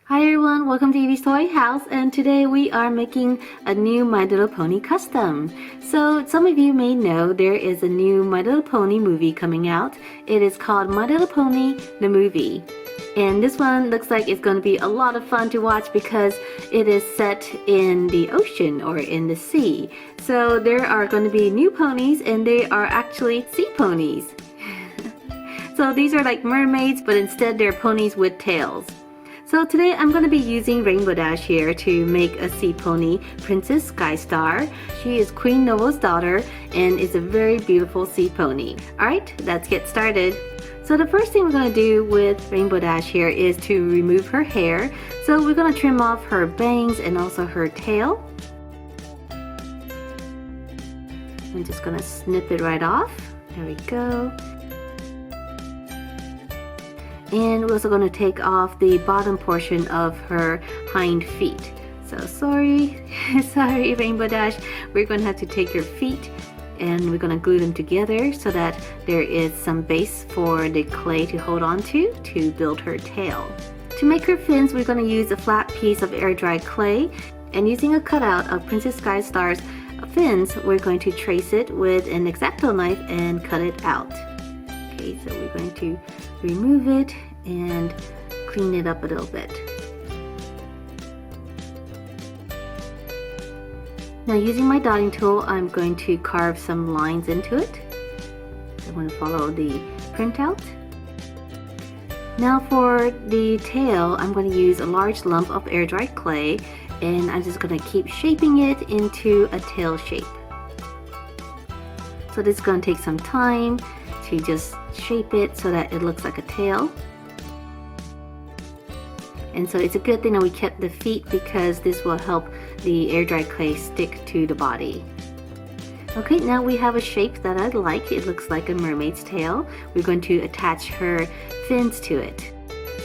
Hi everyone, welcome to Evie's Toy House, and today we are making a new My Little Pony custom. So some of you may know there is a new My Little Pony movie coming out. It is called My Little Pony the Movie. And this one looks like it's going to be a lot of fun to watch because it is set in the ocean or in the sea. So there are going to be new ponies and they are actually sea ponies. So these are like mermaids, but instead they're ponies with tails. So today I'm going to be using Rainbow Dash here to make a sea pony, Princess Skystar. She is Queen Novo's daughter and is a very beautiful sea pony. Alright, let's get started. So the first thing we're going to do with Rainbow Dash here is to remove her hair. So we're going to trim off her bangs and also her tail. I'm just going to snip it right off. There we go. And we're also going to take off the bottom portion of her hind feet. So sorry, sorry Rainbow Dash, we're going to have to take your feet and we're going to glue them together so that there is some base for the clay to hold on to build her tail. To make her fins, we're going to use a flat piece of air-dried clay, and using a cutout of Princess Skystar's fins, we're going to trace it with an X-Acto knife and cut it out. Okay, so we're going to remove it and clean it up a little bit. Now using my dotting tool, I'm going to carve some lines into it. I'm going to follow the printout. Now for the tail, I'm going to use a large lump of air-dried clay, and I'm just going to keep shaping it into a tail shape. So this is going to take some time to just shape it so that it looks like a tail. And so it's a good thing that we kept the feet because this will help the air-dried clay stick to the body. Okay, now we have a shape that I like. It looks like a mermaid's tail. We're going to attach her fins to it.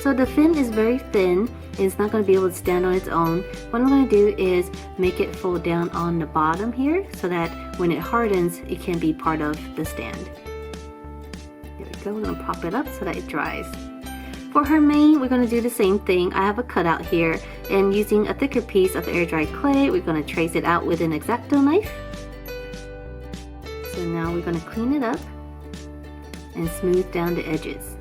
So the fin is very thin. It's not going to be able to stand on its own. What I'm going to do is make it fold down on the bottom here so that when it hardens, it can be part of the stand. There we go, we're going to prop it up so that it dries. For her mane, we're going to do the same thing. I have a cutout here, and using a thicker piece of air-dried clay, we're going to trace it out with an X-Acto knife. So now we're going to clean it up and smooth down the edges.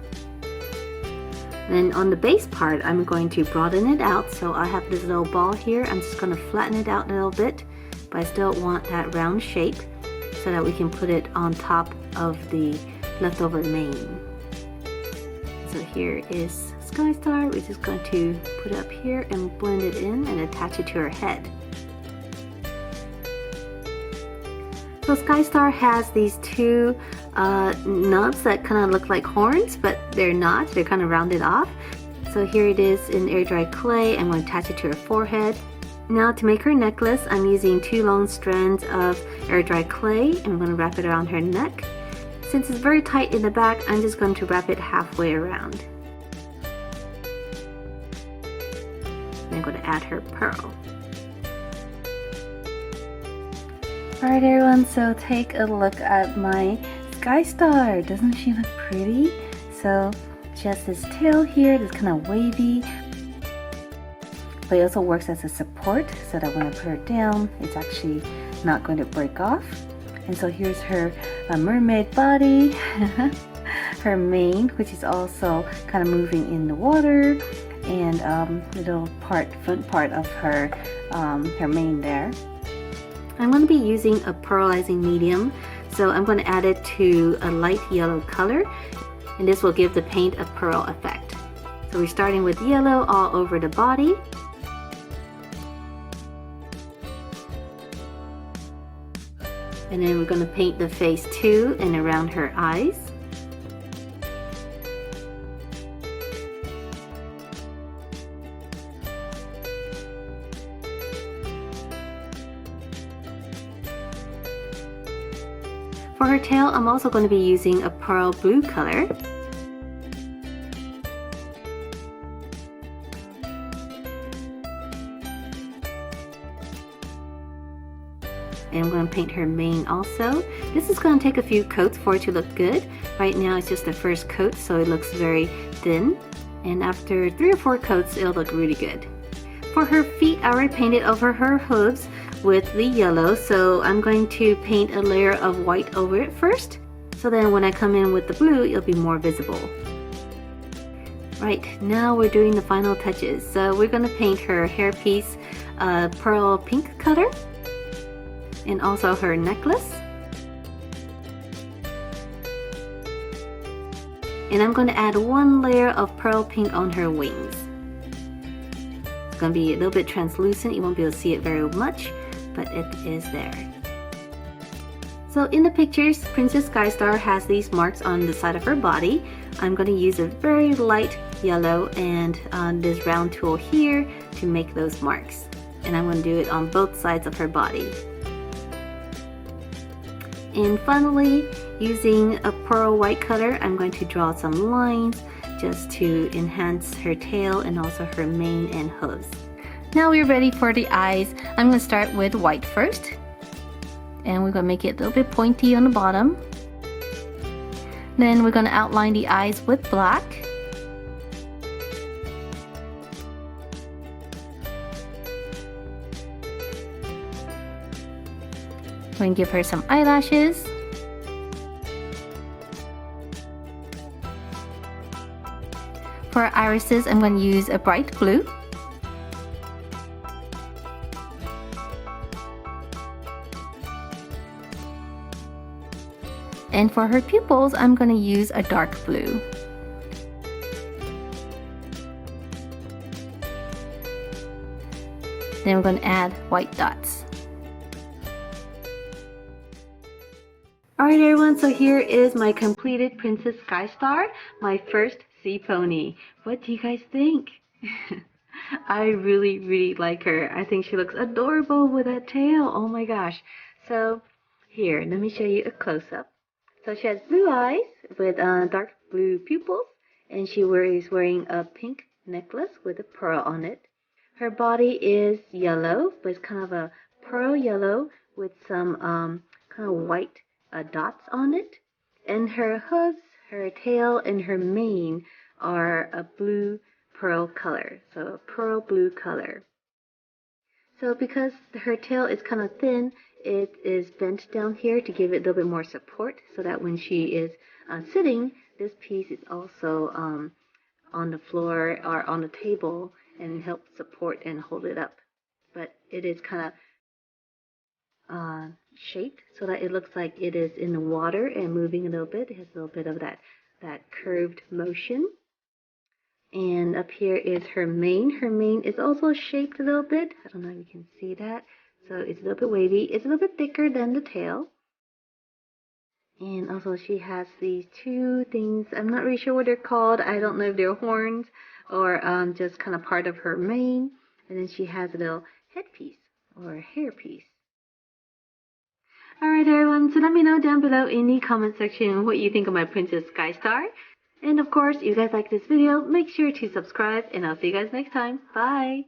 Then on the base part, I'm going to broaden it out. So I have this little ball here. I'm just going to flatten it out a little bit, but I still want that round shape so that we can put it on top of the leftover mane. So here is Skystar. We're just going to put it up here and blend it in and attach it to her head. So Skystar has these two knobs that kind of look like horns, but they're not. They're kind of rounded off. So here it is in air-dried clay. I'm going to attach it to her forehead. Now to make her necklace, I'm using 2 long strands of air-dried clay, and I'm going to wrap it around her neck. Since it's very tight in the back, I'm just going to wrap it halfway around. I'm going to add her pearl. Alright everyone, so take a look at my Skystar. Doesn't she look pretty? So she has this tail here that's kind of wavy, but it also works as a support so that when I put her down, it's actually not going to break off. And so here's her mermaid body, her mane, which is also kind of moving in the water, and little front part of her mane there. I'm going to be using a pearlizing medium, so I'm going to add it to a light yellow color, and this will give the paint a pearl effect. So we're starting with yellow all over the body. And then we're going to paint the face too and around her eyes. For her tail, I'm also going to be using a pearl blue color. And I'm going to paint her mane also. This is going to take a few coats for it to look good. Right now it's just the first coat, so it looks very thin. and after 3 or 4 coats it'll look really good. For her feet, I already painted over her hooves with the yellow, so I'm going to paint a layer of white over it first, so then when I come in with the blue it'll be more visible. Right, now we're doing the final touches. So we're going to paint her hairpiece pearl pink color, and also her necklace. And I'm going to add 1 layer of pearl pink on her wings. It's going to be a little bit translucent, you won't be able to see it very much, but it is there. So in the pictures, Princess Skystar has these marks on the side of her body. I'm going to use a very light yellow and this round tool here to make those marks. And I'm going to do it on both sides of her body. And finally, using a pearl white color, I'm going to draw some lines just to enhance her tail and also her mane and hooves. Now we're ready for the eyes. I'm going to start with white first. And we're going to make it a little bit pointy on the bottom. Then we're going to outline the eyes with black. We're going to give her some eyelashes. For her irises, I'm going to use a bright blue. And for her pupils, I'm going to use a dark blue. Then we're going to add white dots. Alright everyone, so here is my completed Princess Skystar, my first sea pony. What do you guys think? I really like her. I think she looks adorable with that tail. Oh my gosh. So here, let me show you a close-up. So she has blue eyes with dark blue pupils, and she is wearing a pink necklace with a pearl on it. Her body is yellow, but it's kind of a pearl yellow with some kind of white dots on it. And her hooves, her tail, and her mane are a blue pearl color, so a pearl blue color. So because her tail is kind of thin, it is bent down here to give it a little bit more support, so that when she is sitting, this piece is also on the floor or on the table and helps support and hold it up. But it is kind of shaped so that it looks like it is in the water and moving a little bit. It has a little bit of that curved motion. And up here is her mane. Her mane is also shaped a little bit. I don't know if you can see that. So it's a little bit wavy. It's a little bit thicker than the tail. And also she has these 2 things. I'm not really sure what they're called. I don't know if they're horns or just kind of part of her mane. And then she has a little headpiece or hairpiece. Alright everyone, so let me know down below in the comment section what you think of my Princess Skystar. And of course, if you guys like this video, make sure to subscribe, and I'll see you guys next time. Bye!